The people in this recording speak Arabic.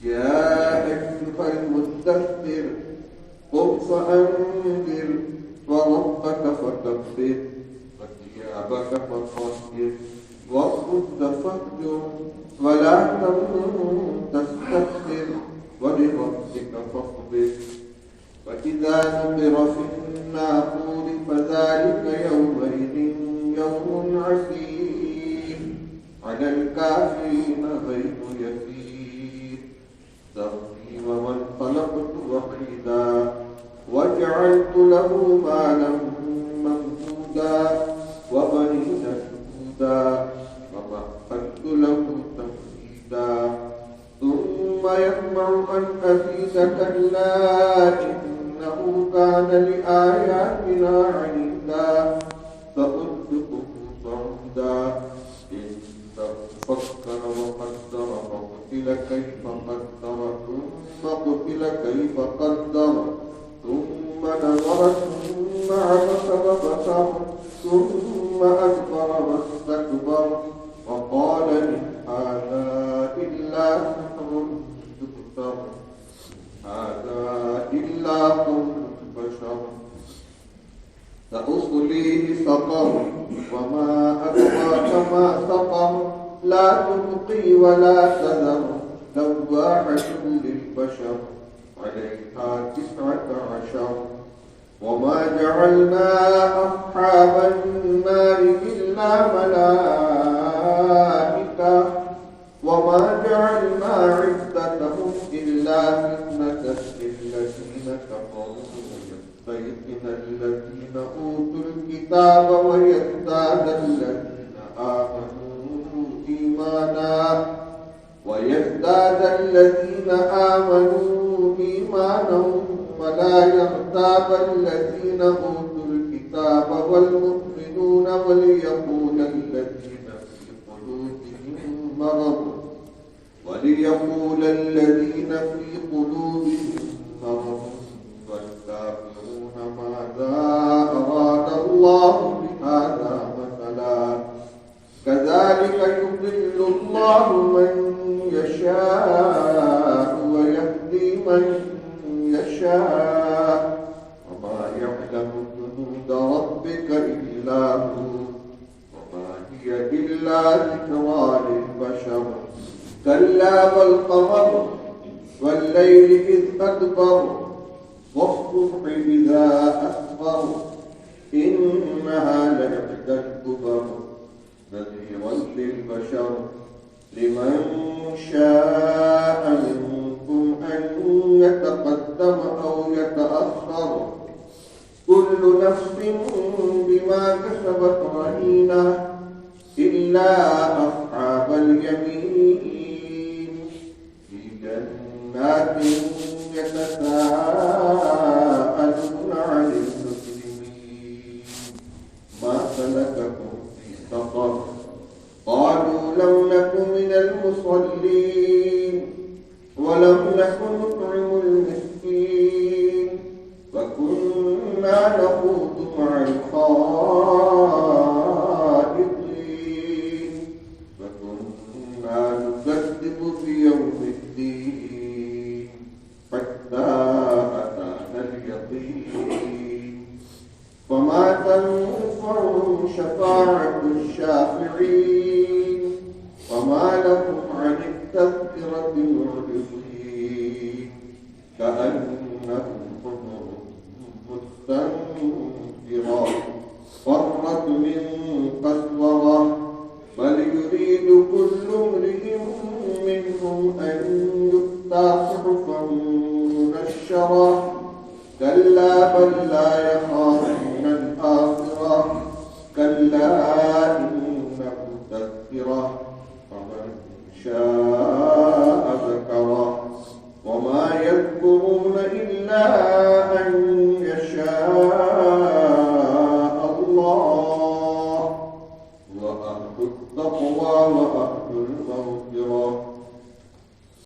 يا أيها المدثر قم فأنذر وربك فكبر وثيابك فطهر والرجز فاهجر ولا تمنن تستكثر ولربك فاصبر وإذا نقر في الناقور فذلك يومئذ يوم عسير على الكافرين غير يسير ذرني ومن خلقت وحيدا وجعلت له مالا ممدودا وبنين شهودا ومهدت له تمهيدا ثم يطمع أن أزيد كلا إنه كان لآياتنا عنيدا سأرهقه صعودا إنه فكر وقدر فقتل كيف قدر ثم قتل كيف قدر ثم نظر ثم عبس وبصر ثم أدبر واستكبر وقال إن هذا إلا سحر يؤثر هذا إلا قول البشر سأصليه سقر وما أدراك ما سقر لا تبقي ولا تذر لواحة للبشر عليها 19 وما جعلنا أصحاب النار إلا ملائكة وما جعلنا عدتهم إلا فتنة للذين كفروا ليستيقن الذين أوتوا الكتاب ويزداد الذين آمنوا إيمانا ولا يرتاب الذين أوتوا الكتاب والمؤمنون وليقول الذين في قلوبهم مرض والكافرون ماذا أراد الله بهذا مثلا كذلك يضل الله من يشاء ويهدي من يشاء وما يعلم جنود ربك إلا هو وما هي إلا ذكرى للبشر كلا والقمر والليل إذ أدبر والصبح إذا أسفر إنها لإحدى الكبر نذيرا للبشر لمن شاء منكم أن يتقدم أو يتأخر كل نفس بما كسبت رهينة إلا أصحاب اليمين في جنات يتساءلون عن المجرمين ما سلككم في سقر قالوا لم نك من المصلين ولم نك نطعم المسكين وكنا نخوض مع الخائضين وكنا نكذب بيوم الدين حتى أتانا اليقين فما تنفعهم شفاعة الشافعين وما لهم عن التذكرة معرضين كأنهم حمر مستنفرة فرت من قسورة بل يريد كل امرئ منهم أن يؤتى صحفا منشرة كلا بل لا يخافون الآخرة كلا إنه تذكرة فمن شاء ذكره وما يذكرون إلا